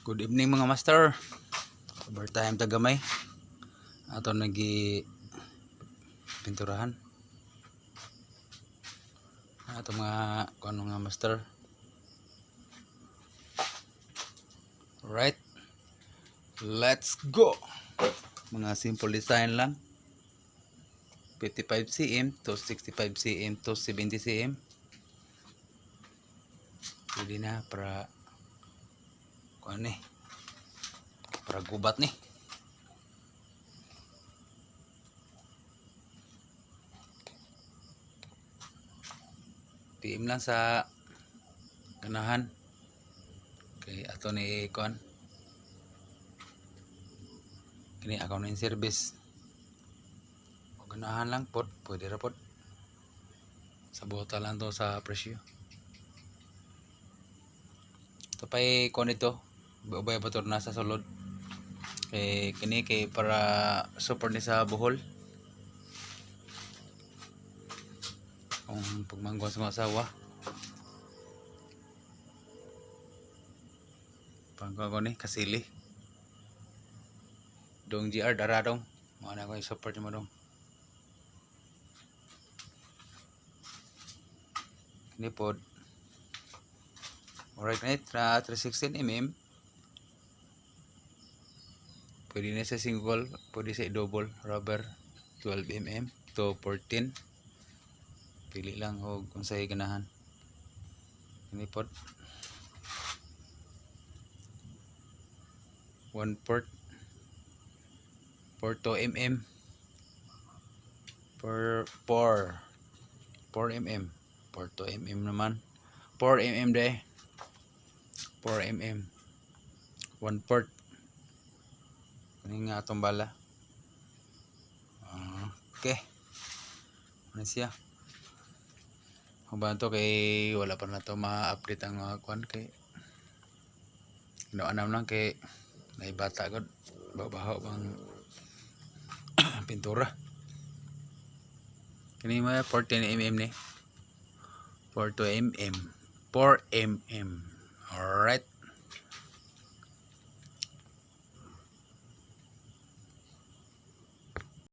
Good evening mga master. Overtime tagamay. Ato nagi pinturahan. Ato mga kuno nga master. Right. Let's go. Mga simple design lang. 55 cm to 65 cm to 70 cm. Pwede na para kuan ni. Para gubat ni. PM lang sa ganahan. Kay ato ni kuan. Kini ako na in service. O ganahan lang pod, pwede ra pod. Sabota lang to sa presyo. Ito pa'y kuan ito. Ubay pa na sa sulod. Kay kini kay para support ni sa buhol. Kung pagmanggon sa mga asawa. Pangkuan ko ni kasili. Dong GR daradong. Mga na ko yung support mo dong. Kini pod. Alright na 316 mm. Pwede na sa single, pwede sa double rubber 12 mm to 14. Pili lang o kung sa'yo ganahan. Ini pod 1 port 2 mm per 4 mm 2 mm naman 4 mm de 4 mm 1 port kani nga atong bala. Okay ano siya mabanto kay wala pa na to ma-update ang mga kwan kay noanam lang kay naibata god babaho bang pintura kini may 14 mm ni 4 to mm 4 mm. Alright.